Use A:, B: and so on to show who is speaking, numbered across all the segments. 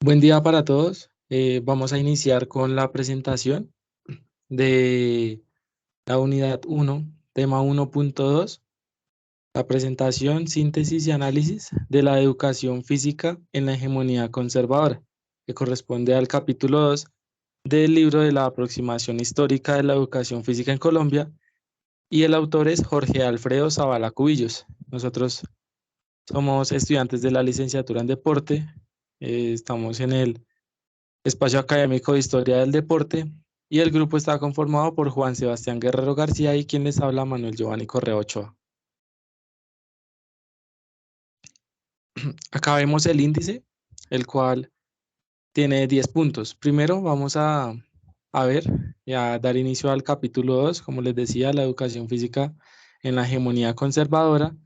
A: Buen día para todos. Vamos a iniciar con la presentación de la unidad uno, tema 1.2, la presentación, síntesis y análisis de la educación física en la hegemonía conservadora, que corresponde al capítulo 2 del libro de la aproximación histórica de la educación física en Colombia, y el autor es Jorge Alfredo Zavala Cubillos. Nosotros somos estudiantes de la licenciatura en deporte, estamos en el espacio académico de Historia del Deporte, y el grupo está conformado por Juan Sebastián Guerrero García y quien les habla Manuel Giovanni Correa Ochoa. Acá vemos el índice, el cual tiene 10 puntos. Primero vamos a ver y a dar inicio al capítulo 2, como les decía, la educación física en la hegemonía conservadora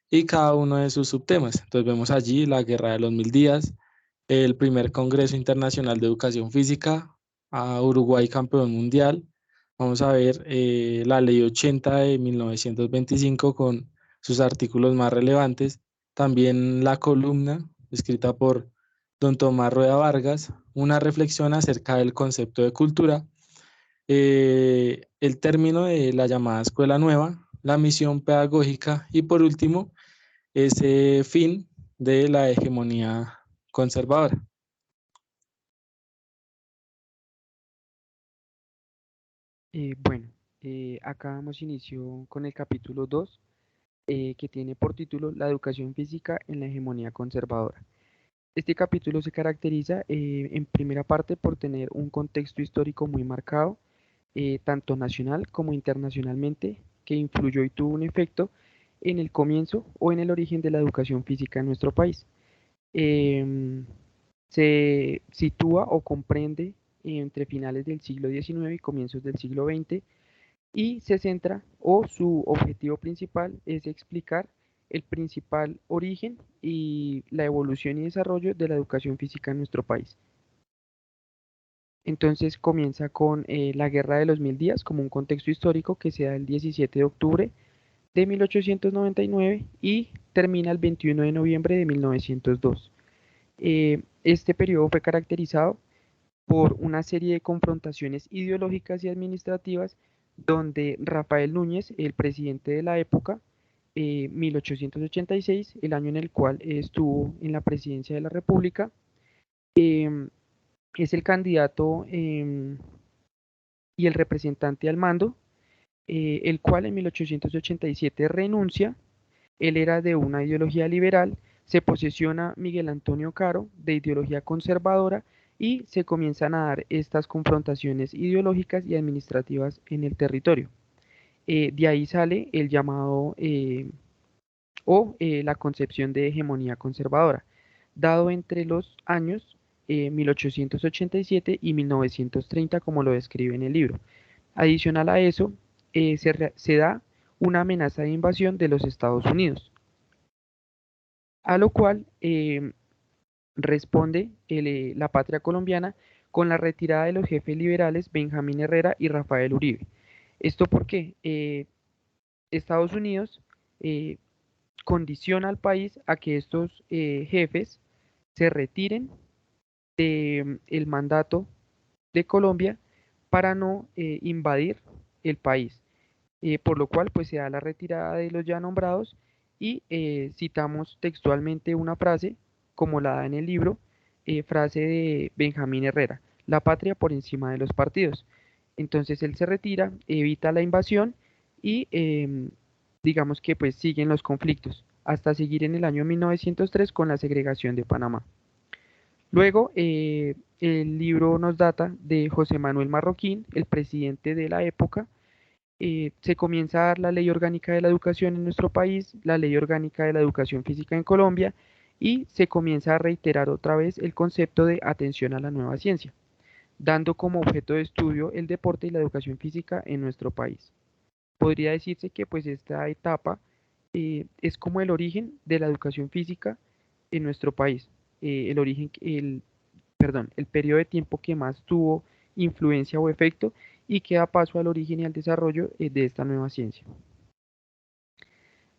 A: y cada uno de sus subtemas. Entonces vemos allí la Guerra de los Mil Días, el primer Congreso Internacional de Educación Física, a Uruguay campeón mundial. Vamos a ver la Ley 80 de 1925 con sus artículos más relevantes. También la columna escrita por don Tomás Rueda Vargas, una reflexión acerca del concepto de cultura, el término de la llamada escuela nueva, la misión pedagógica y por último, ese fin de la hegemonía conservadora.
B: Bueno, acá damos inicio con el capítulo 2, que tiene por título La educación física en la hegemonía conservadora. Este capítulo se caracteriza en primera parte por tener un contexto histórico muy marcado, tanto nacional como internacionalmente, que influyó y tuvo un efecto en el comienzo o en el origen de la educación física en nuestro país. Em, Se sitúa o comprende entre finales del siglo XIX y comienzos del siglo XX y se centra o su objetivo principal es explicar el principal origen y la evolución y desarrollo de la educación física en nuestro país. Entonces comienza con la Guerra de los Mil Días como un contexto histórico que se da el 17 de octubre de 1899 y termina el 21 de noviembre de 1902. Este periodo fue caracterizado por una serie de confrontaciones ideológicas y administrativas donde Rafael Núñez, el presidente de la época, 1886, el año en el cual estuvo en la presidencia de la República, eh, es el candidato y el representante al mando, el cual en 1887 renuncia. Él era de una ideología liberal, se posesiona Miguel Antonio Caro de ideología conservadora y se comienzan a dar estas confrontaciones ideológicas y administrativas en el territorio. De ahí sale el llamado la concepción de hegemonía conservadora, dado entre los años 1887 y 1930, como lo describe en el libro. Adicional a eso, se da una amenaza de invasión de los Estados Unidos, a lo cual responde la patria colombiana con la retirada de los jefes liberales Benjamín Herrera y Rafael Uribe. ¿Esto porque Estados Unidos eh, condiciona al país a que estos jefes se retiren del mandato de Colombia para no invadir el país? Por lo cual pues se da la retirada de los ya nombrados y citamos textualmente una frase, como la da en el libro, frase de Benjamín Herrera: la patria por encima de los partidos. Entonces él se retira, evita la invasión y digamos que pues siguen los conflictos hasta seguir en el año 1903 con la segregación de Panamá. Luego, el libro nos data de José Manuel Marroquín, el presidente de la época. Se comienza a dar la Ley Orgánica de la Educación en nuestro país, la Ley Orgánica de la Educación Física en Colombia, y se comienza a reiterar otra vez el concepto de atención a la nueva ciencia, dando como objeto de estudio el deporte y la educación física en nuestro país. Podría decirse que pues esta etapa es como el origen de la educación física en nuestro país, el origen, perdón, el periodo de tiempo que más tuvo influencia o efecto y que da paso al origen y al desarrollo de esta nueva ciencia.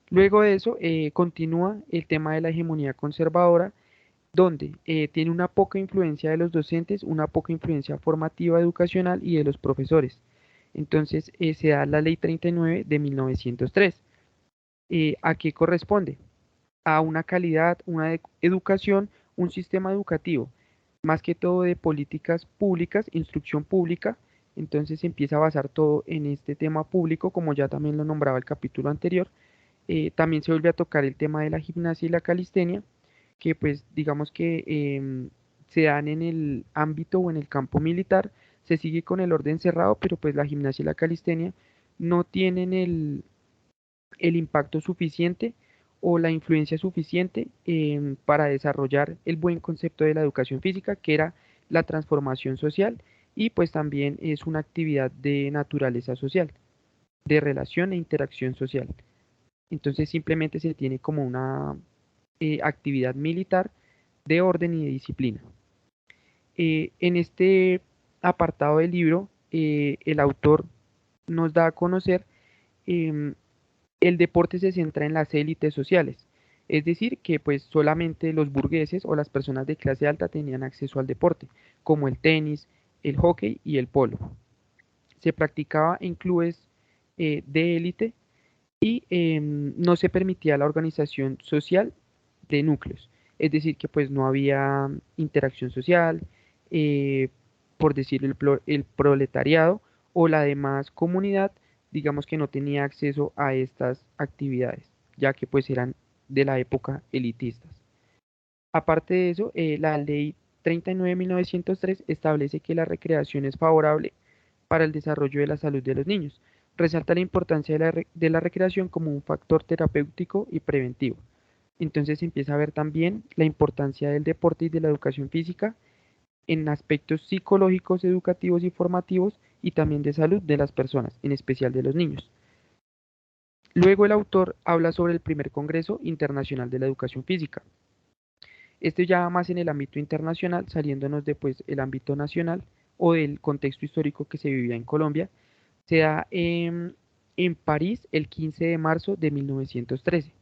B: Luego de eso continúa el tema de la hegemonía conservadora, donde tiene una poca influencia de los docentes, una poca influencia formativa, educacional y de los profesores. Entonces se da la Ley 39 de 1903. ¿A qué corresponde? A una calidad, una educación, un sistema educativo, más que todo de políticas públicas, instrucción pública. Entonces se empieza a basar todo en este tema público, como ya también lo nombraba el capítulo anterior. También se vuelve a tocar el tema de la gimnasia y la calistenia, que pues digamos que se dan en el ámbito o en el campo militar. Se sigue con el orden cerrado, pero pues la gimnasia y la calistenia no tienen el impacto suficiente o la influencia suficiente para desarrollar el buen concepto de la educación física, que era la transformación social, y pues también es una actividad de naturaleza social, de relación e interacción social. Entonces simplemente se tiene como una actividad militar de orden y de disciplina. En este apartado del libro, el autor nos da a conocer em, el deporte se centra en las élites sociales, es decir, que pues solamente los burgueses o las personas de clase alta tenían acceso al deporte, como el tenis, el hockey y el polo. Se practicaba en clubes de élite y no se permitía la organización social de núcleos, es decir, que pues no había interacción social, eh, por decir el proletariado o la demás comunidad, digamos que no tenía acceso a estas actividades, ya que pues eran de la época elitistas. Aparte de eso, la ley 39 de 1903 establece que la recreación es favorable para el desarrollo de la salud de los niños. Resalta la importancia de la recreación como un factor terapéutico y preventivo. Entonces se empieza a ver también la importancia del deporte y de la educación física en aspectos psicológicos, educativos y formativos y también de salud de las personas, en especial de los niños. Luego el autor habla sobre el primer Congreso Internacional de la Educación Física. Esto ya más en el ámbito internacional, saliéndonos de pues, el ámbito nacional o del contexto histórico que se vivía en Colombia. Se da en París el 15 de marzo de 1913.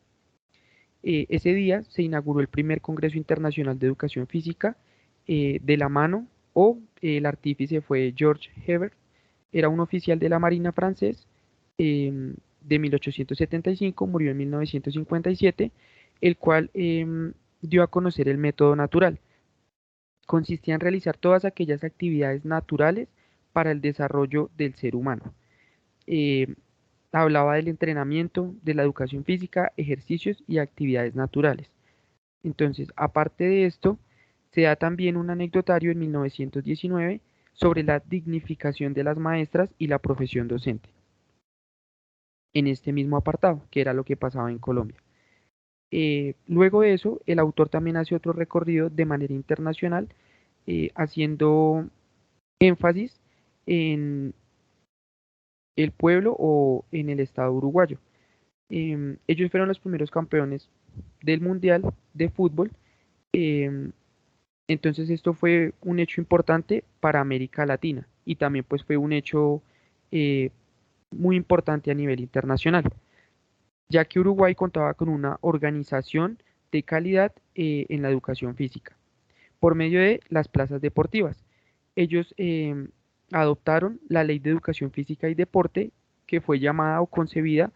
B: Ese día se inauguró el primer Congreso Internacional de Educación Física de la mano, o el artífice fue George Hebert, era un oficial de la Marina francés de 1875, murió en 1957, el cual dio a conocer el método natural. Consistía en realizar todas aquellas actividades naturales para el desarrollo del ser humano. Eh, Hablaba del entrenamiento, de la educación física, ejercicios y actividades naturales. Entonces, aparte de esto, se da también un anecdotario en 1919 sobre la dignificación de las maestras y la profesión docente, en este mismo apartado, que era lo que pasaba en Colombia. Luego de eso, el autor también hace otro recorrido de manera internacional, haciendo énfasis en el pueblo o en el estado uruguayo. Ellos fueron los primeros campeones del Mundial de Fútbol. em, entonces esto fue un hecho importante para América Latina y también pues fue un hecho eh, muy importante a nivel internacional, ya que Uruguay contaba con una organización de calidad en la educación física por medio de las plazas deportivas. Ellos adoptaron la Ley de Educación Física y Deporte, que fue llamada o concebida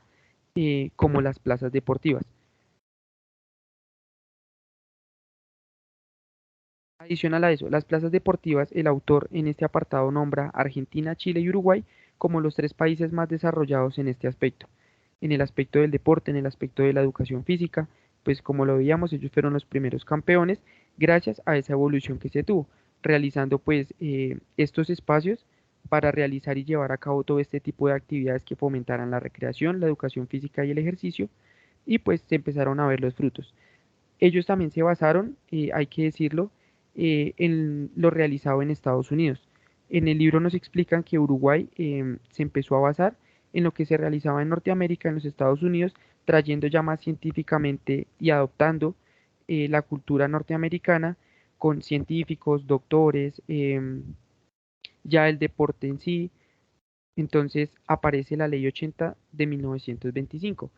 B: como las plazas deportivas. Adicional a eso, las plazas deportivas, el autor en este apartado nombra Argentina, Chile y Uruguay como los tres países más desarrollados en este aspecto. En el aspecto del deporte, en el aspecto de la educación física, pues como lo veíamos, ellos fueron los primeros campeones gracias a esa evolución que se tuvo, realizando pues estos espacios para realizar y llevar a cabo todo este tipo de actividades que fomentaran la recreación, la educación física y el ejercicio, y pues se empezaron a ver los frutos. Ellos también se basaron, hay que decirlo, en lo realizado en Estados Unidos. En el libro nos explican que Uruguay se empezó a basar en lo que se realizaba en Norteamérica, en los Estados Unidos, trayendo ya más científicamente y adoptando la cultura norteamericana con científicos, doctores, ya el deporte en sí. Entonces aparece la Ley 80 de 1925.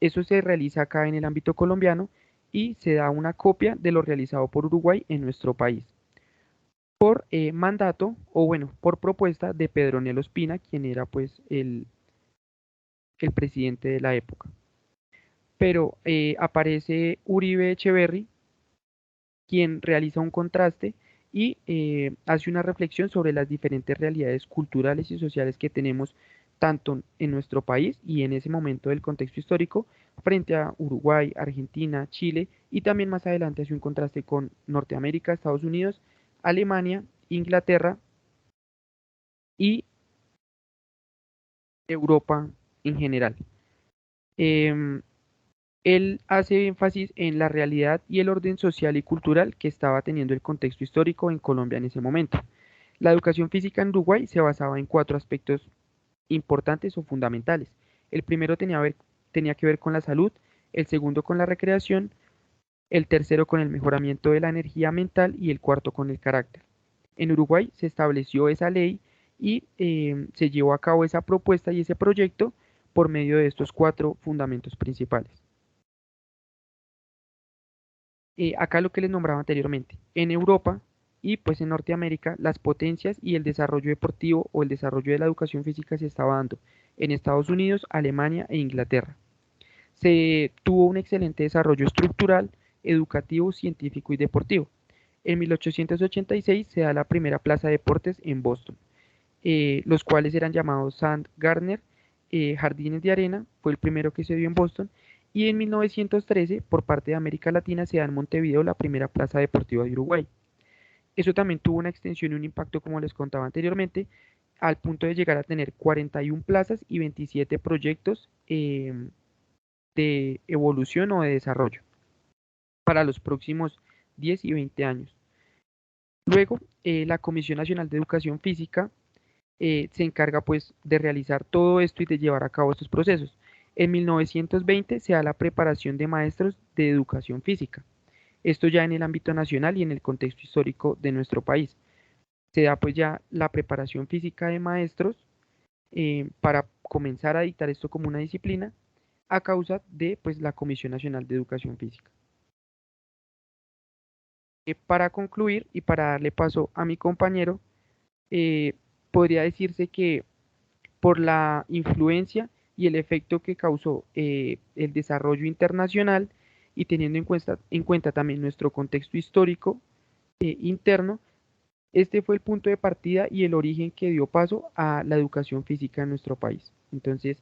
B: Eso se realiza acá en el ámbito colombiano y se da una copia de lo realizado por Uruguay en nuestro país, por mandato o bueno, por propuesta de Pedronel Ospina, quien era pues el presidente de la época. Pero aparece Uribe Echeverry, quien realiza un contraste y hace una reflexión sobre las diferentes realidades culturales y sociales que tenemos tanto en nuestro país y en ese momento del contexto histórico frente a Uruguay, Argentina, Chile, y también más adelante hace un contraste con Norteamérica, Estados Unidos, Alemania, Inglaterra y Europa en general. Em, Él hace énfasis en la realidad y el orden social y cultural que estaba teniendo el contexto histórico en Colombia en ese momento. La educación física en Uruguay se basaba en cuatro aspectos importantes o fundamentales. El primero tenía que ver con la salud, el segundo con la recreación, el tercero con el mejoramiento de la energía mental y el cuarto con el carácter. En Uruguay se estableció esa ley y se llevó a cabo esa propuesta y ese proyecto por medio de estos cuatro fundamentos principales. Acá lo que les nombraba anteriormente, en Europa y pues en Norteamérica, las potencias y el desarrollo deportivo o el desarrollo de la educación física se estaba dando en Estados Unidos, Alemania e Inglaterra. Se tuvo un excelente desarrollo estructural, educativo, científico y deportivo. En 1886 se da la primera plaza de deportes en Boston, los cuales eran llamados St. Gardner Jardines de Arena, fue el primero que se dio en Boston, y en 1913, por parte de América Latina, se da en Montevideo la primera plaza deportiva de Uruguay. Eso también tuvo una extensión y un impacto, como les contaba anteriormente, al punto de llegar a tener 41 plazas y 27 proyectos de evolución o de desarrollo para los próximos 10 y 20 años. Luego, la Comisión Nacional de Educación Física se encarga pues de realizar todo esto y de llevar a cabo estos procesos. En 1920 se da la preparación de maestros de educación física. Esto ya en el ámbito nacional y en el contexto histórico de nuestro país. Se da pues ya la preparación física de maestros para comenzar a dictar esto como una disciplina a causa de pues la Comisión Nacional de Educación Física. Para concluir y para darle paso a mi compañero, eh, podría decirse que por la influencia y el efecto que causó el desarrollo internacional y teniendo en cuenta también nuestro contexto histórico interno, este fue el punto de partida y el origen que dio paso a la educación física en nuestro país. Entonces,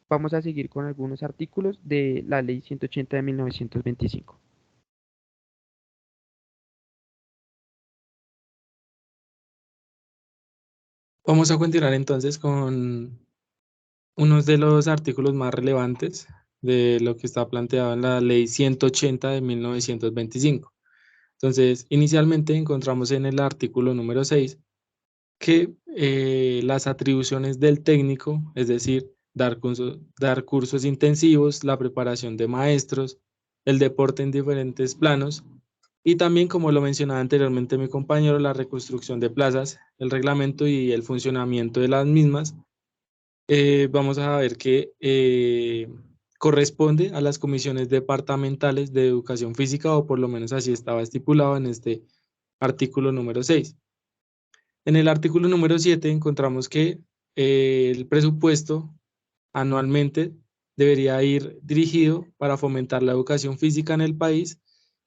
B: vamos a seguir con algunos artículos de la Ley 180 de 1925.
A: Vamos a continuar entonces con unos de los artículos más relevantes de lo que está planteado en la Ley 180 de 1925. Entonces, inicialmente encontramos en el artículo número 6 que las atribuciones del técnico, es decir, dar cursos intensivos, la preparación de maestros, el deporte en diferentes planos y también, como lo mencionaba anteriormente mi compañero, la reconstrucción de plazas, el reglamento y el funcionamiento de las mismas, vamos a ver que corresponde a las comisiones departamentales de educación física, o por lo menos así estaba estipulado en este artículo número 6. En el artículo número 7 encontramos que el presupuesto anualmente debería ir dirigido para fomentar la educación física en el país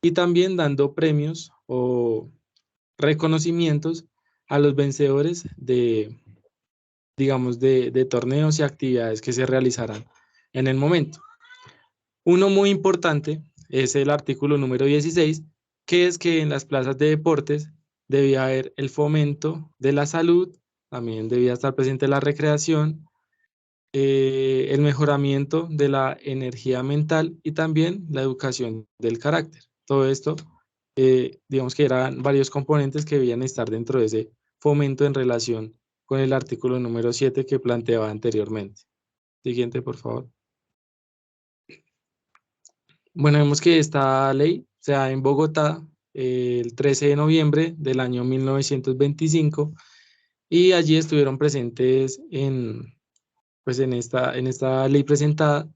A: y también dando premios o reconocimientos a los vencedores de, digamos, de torneos y actividades que se realizarán en el momento. Uno muy importante es el artículo número 16, que es que en las plazas de deportes debía haber el fomento de la salud, también debía estar presente la recreación, el mejoramiento de la energía mental y también la educación del carácter. Todo esto, digamos que eran varios componentes que debían estar dentro de ese fomento en relación con el artículo número 7 que planteaba anteriormente. Siguiente, por favor. Bueno, vemos que esta ley se da en Bogotá el 13 de noviembre del año 1925 y allí estuvieron presentes pues en esta ley presentada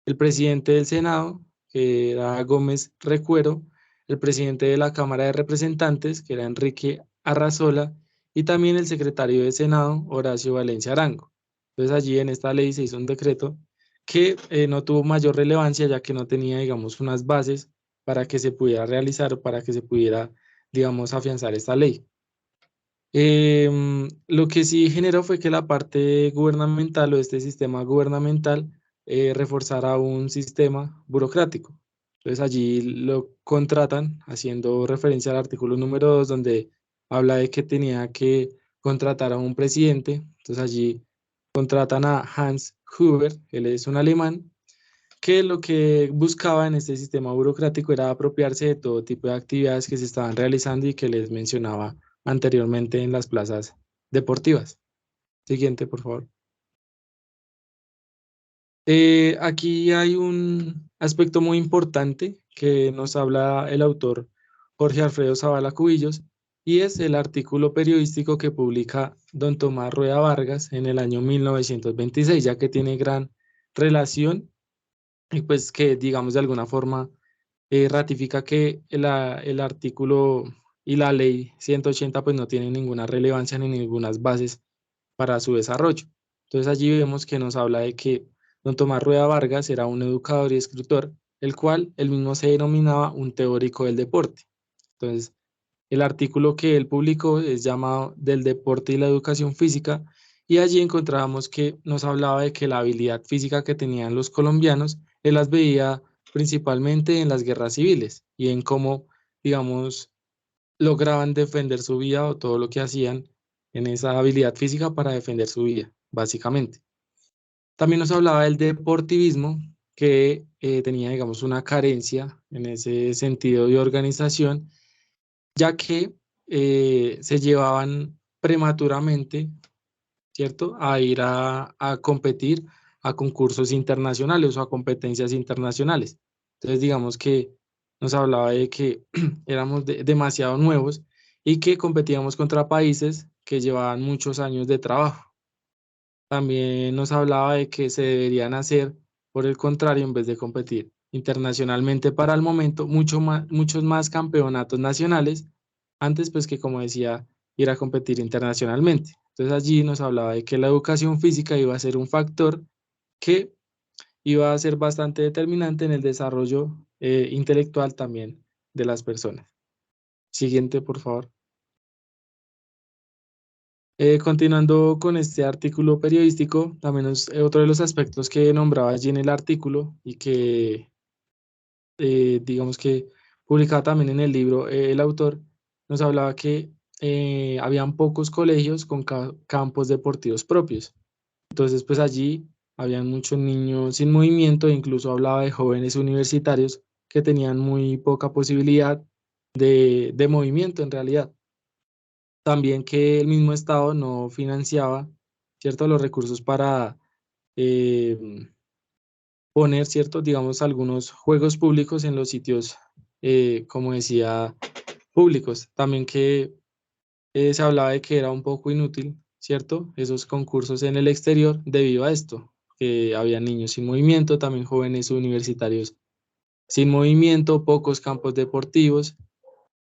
A: el presidente del Senado, que era Gómez Recuero, el presidente de la Cámara de Representantes, que era Enrique Arrazola, y también el secretario de Senado, Horacio Valencia Arango. Entonces allí en esta ley se hizo un decreto que no tuvo mayor relevancia, ya que no tenía, digamos, unas bases para que se pudiera realizar o para que se pudiera, digamos, afianzar esta ley. Lo que sí generó fue que la parte gubernamental o este sistema gubernamental reforzara un sistema burocrático. Entonces allí lo contratan haciendo referencia al artículo número 2 donde habla de que tenía que contratar a un presidente. Entonces allí contratan a Hans Huber, él es un alemán, que lo que buscaba en este sistema burocrático era apropiarse de todo tipo de actividades que se estaban realizando y que les mencionaba anteriormente en las plazas deportivas. Siguiente, por favor. Aquí hay un aspecto muy importante que nos habla el autor Jorge Alfredo Zavala Cubillos y es el artículo periodístico que publica don Tomás Rueda Vargas en el año 1926, ya que tiene gran relación y pues que digamos de alguna forma ratifica que el artículo y la ley 180 pues no tienen ninguna relevancia ni ninguna bases para su desarrollo. Entonces allí vemos que nos habla de que don Tomás Rueda Vargas era un educador y escritor, el cual él mismo se denominaba un teórico del deporte. Entonces, el artículo que él publicó es llamado Del deporte y la educación física y allí encontrábamos que nos hablaba de que la habilidad física que tenían los colombianos, él las veía principalmente en las guerras civiles y en cómo, digamos, lograban defender su vida o todo lo que hacían en esa habilidad física para defender su vida, básicamente. También nos hablaba del deportivismo, que tenía, digamos, una carencia en ese sentido de organización, ya que se llevaban prematuramente, ¿cierto?, a ir a competir a concursos internacionales o a competencias internacionales. Entonces, digamos que nos hablaba de que éramos demasiado nuevos y que competíamos contra países que llevaban muchos años de trabajo. También nos hablaba de que se deberían hacer, por el contrario, en vez de competir internacionalmente para el momento, muchos más campeonatos nacionales, antes pues que, como decía, ir a competir internacionalmente. Entonces allí nos hablaba de que la educación física iba a ser un factor que iba a ser bastante determinante en el desarrollo intelectual también de las personas. Siguiente, por favor. Continuando con este artículo periodístico, también es otro de los aspectos que nombraba allí en el artículo y que digamos que publicaba también en el libro el autor, nos hablaba que habían pocos colegios con campos deportivos propios. Entonces, pues allí habían muchos niños sin movimiento e incluso hablaba de jóvenes universitarios que tenían muy poca posibilidad de movimiento en realidad. También que el mismo Estado no financiaba, ¿cierto?, los recursos para eh, poner, ¿cierto?, digamos, algunos juegos públicos en los sitios, como decía, públicos. También que se hablaba de que era un poco inútil, ¿cierto?, esos concursos en el exterior debido a esto, que había niños sin movimiento, también jóvenes universitarios sin movimiento, pocos campos deportivos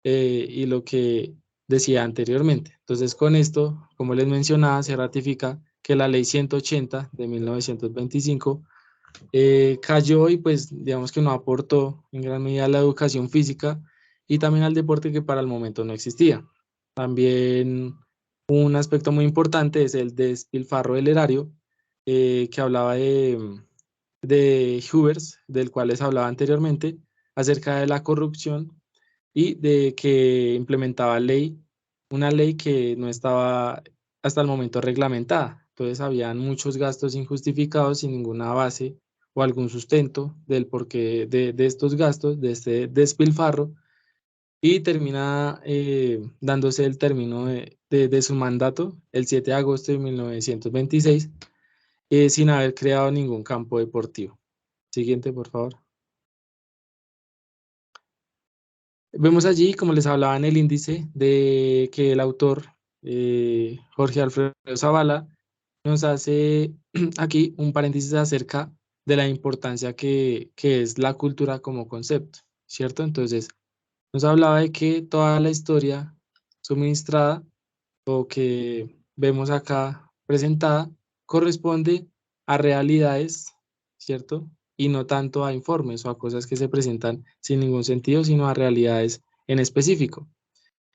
A: y lo que decía anteriormente. Entonces, con esto, como les mencionaba, se ratifica que la ley 180 de 1925 cayó y pues digamos que no aportó en gran medida a la educación física y también al deporte que para el momento no existía. También un aspecto muy importante es el despilfarro del erario, que hablaba de Hubers, del cual les hablaba anteriormente, acerca de la corrupción y de que implementaba una ley que no estaba hasta el momento reglamentada. Entonces, habían muchos gastos injustificados sin ninguna base o algún sustento del porqué de estos gastos, de este despilfarro, y termina dándose el término de su mandato el 7 de agosto de 1926, sin haber creado ningún campo deportivo. Siguiente, por favor. Vemos allí, como les hablaba en el índice, de que el autor Jorge Alfredo Zavala nos hace aquí un paréntesis acerca de la importancia que es la cultura como concepto, ¿cierto? Entonces, nos hablaba de que toda la historia suministrada o que vemos acá presentada corresponde a realidades, ¿cierto? Y no tanto a informes o a cosas que se presentan sin ningún sentido, sino a realidades en específico.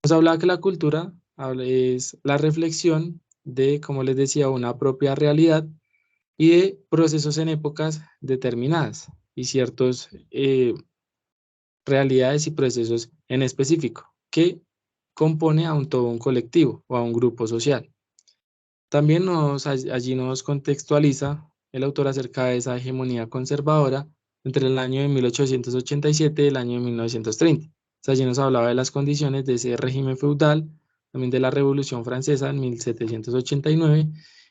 A: Nos hablaba que la cultura es la reflexión de, como les decía, una propia realidad y de procesos en épocas determinadas y ciertos realidades y procesos en específico que compone a todo un colectivo o a un grupo social. También allí nos contextualiza el autor acerca de esa hegemonía conservadora entre el año de 1887 y el año de 1930. Allí nos hablaba de las condiciones de ese régimen feudal, también de la Revolución Francesa en 1789,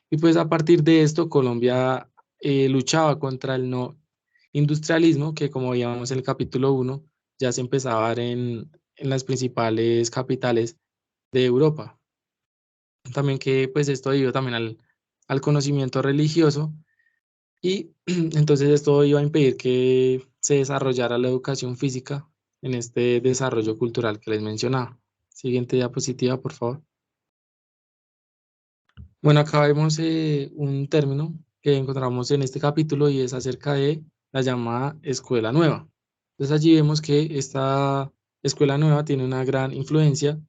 A: y pues a partir de esto Colombia luchaba contra el no industrialismo, que como veíamos en el capítulo 1, ya se empezaba a dar en las principales capitales de Europa. También que pues esto debido también al conocimiento religioso y entonces esto iba a impedir que se desarrollara la educación física en este desarrollo cultural que les mencionaba. Siguiente diapositiva, por favor. Bueno, acá vemos un término que encontramos en este capítulo y es acerca de la llamada escuela nueva. Entonces allí vemos que esta escuela nueva tiene una gran influencia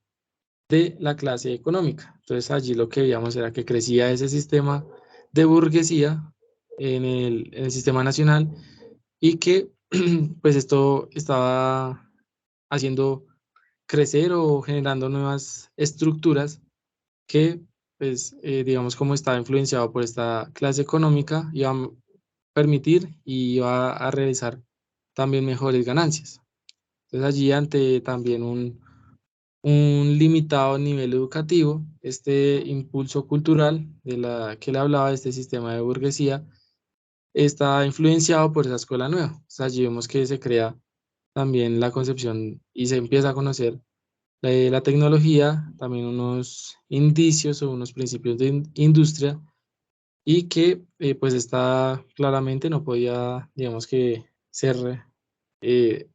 A: de la clase económica. Entonces allí lo que veíamos era que crecía ese sistema de burguesía en el sistema nacional y que pues esto estaba haciendo crecer o generando nuevas estructuras que pues digamos como estaba influenciado por esta clase económica iba a permitir y iba a realizar también mejores ganancias. Entonces allí ante también un limitado nivel educativo, este impulso cultural de la que le hablaba de este sistema de burguesía está influenciado por esa escuela nueva. O sea, allí vemos que se crea también la concepción y se empieza a conocer la tecnología, también unos indicios o unos principios de industria y que pues está claramente no podía, digamos que ser, eh,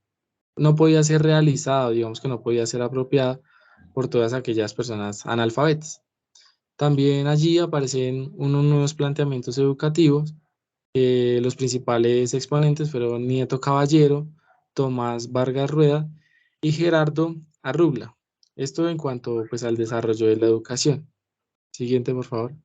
A: no podía ser realizado, digamos que no podía ser apropiada por todas aquellas personas analfabetas. También allí aparecen unos nuevos planteamientos educativos. Los principales exponentes fueron Nieto Caballero, Tomás Vargas Rueda y Gerardo Arrubla. Esto en cuanto pues, al desarrollo de la educación. Siguiente, por favor.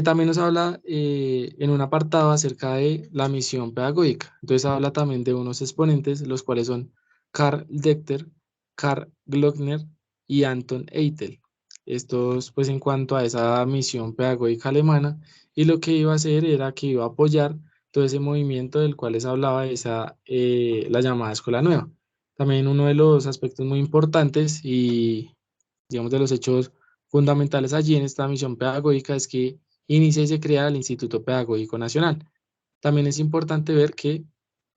A: También nos habla en un apartado acerca de la misión pedagógica. Entonces habla también de unos exponentes, los cuales son Karl Dechter, Karl Glockner y Anton Eitel. Estos, pues, en cuanto a esa misión pedagógica alemana, y lo que iba a hacer era que iba a apoyar todo ese movimiento del cual les hablaba, la llamada Escuela Nueva. También uno de los aspectos muy importantes y, digamos, de los hechos fundamentales allí en esta misión pedagógica es que inicia y se crea el Instituto Pedagógico Nacional. También es importante ver que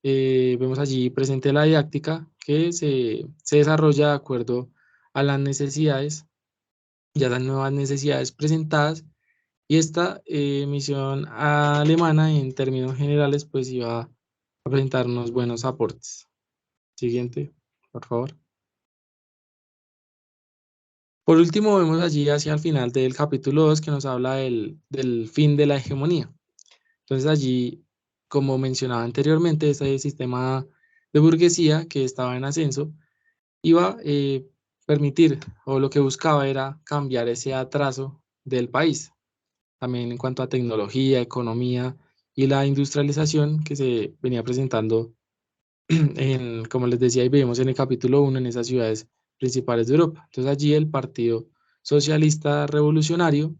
A: vemos allí presente la didáctica que se desarrolla de acuerdo a las necesidades y a las nuevas necesidades presentadas. Y esta misión alemana, en términos generales, pues iba a presentar unos buenos aportes. Siguiente, por favor. Por último, vemos allí hacia el final del capítulo 2 que nos habla del fin de la hegemonía. Entonces allí, como mencionaba anteriormente, ese sistema de burguesía que estaba en ascenso iba a permitir, o lo que buscaba era cambiar ese atraso del país, también en cuanto a tecnología, economía y la industrialización que se venía presentando, como les decía y vemos en el capítulo 1, en esas ciudades principales de Europa. Entonces allí el Partido Socialista Revolucionario,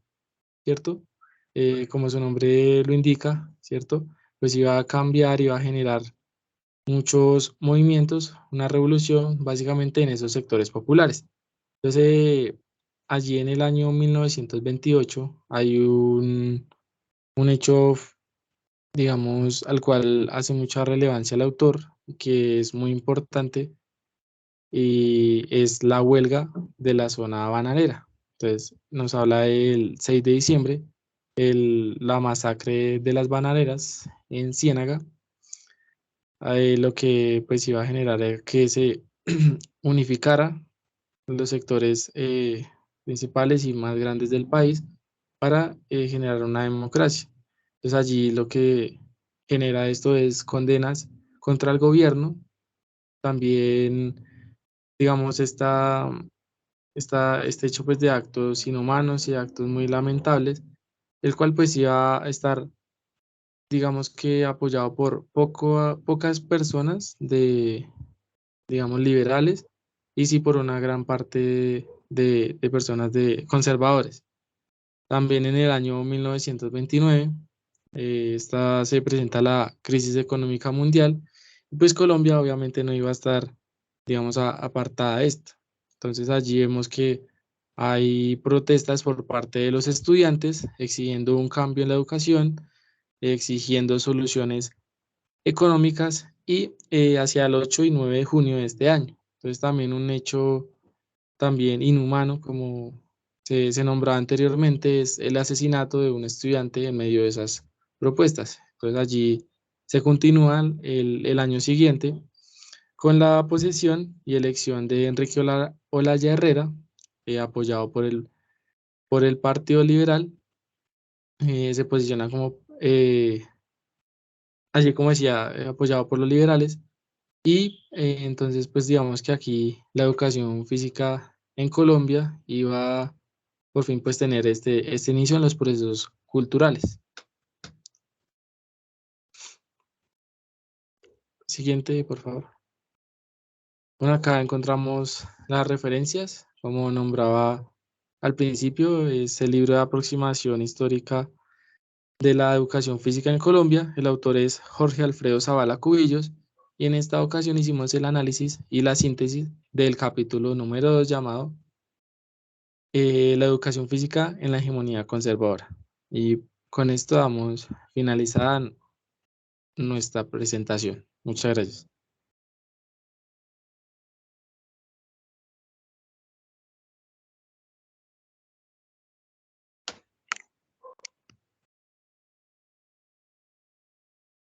A: ¿cierto? Como su nombre lo indica, ¿cierto? Pues iba a cambiar, iba a generar muchos movimientos, una revolución básicamente en esos sectores populares. Entonces, allí en el año 1928 hay un hecho, digamos, al cual hace mucha relevancia el autor, que es muy importante, y es la huelga de la zona bananera. Entonces, nos habla del 6 de diciembre la masacre de las bananeras en Ciénaga, lo que pues iba a generar que se unificara los sectores principales y más grandes del país para generar una democracia. Entonces allí lo que genera esto es condenas contra el gobierno, también, digamos, este hecho pues de actos inhumanos y actos muy lamentables, el cual pues iba a estar, digamos que apoyado por pocas personas digamos, liberales, y sí por una gran parte de personas conservadores. También en el año 1929, se presenta la crisis económica mundial, y pues Colombia obviamente no iba a estar, digamos, apartada de esto. Entonces allí vemos que hay protestas por parte de los estudiantes exigiendo un cambio en la educación, exigiendo soluciones económicas, y hacia el 8 y 9 de junio de este año. Entonces también un hecho también inhumano, como se nombraba anteriormente, es el asesinato de un estudiante en medio de esas propuestas. Entonces allí se continúa el año siguiente con la posesión y elección de Enrique Olaya Herrera, apoyado por el Partido Liberal. Se posiciona como, así como decía, apoyado por los liberales. Y entonces, pues digamos que aquí la educación física en Colombia iba por fin pues tener este inicio en los procesos culturales. Siguiente, por favor. Bueno, acá encontramos las referencias, como nombraba al principio, es el libro de aproximación histórica de la educación física en Colombia. El autor es Jorge Alfredo Zavala Cubillos, y en esta ocasión hicimos el análisis y la síntesis del capítulo número 2 llamado la educación física en la hegemonía conservadora. Y con esto damos finalizada nuestra presentación. Muchas gracias.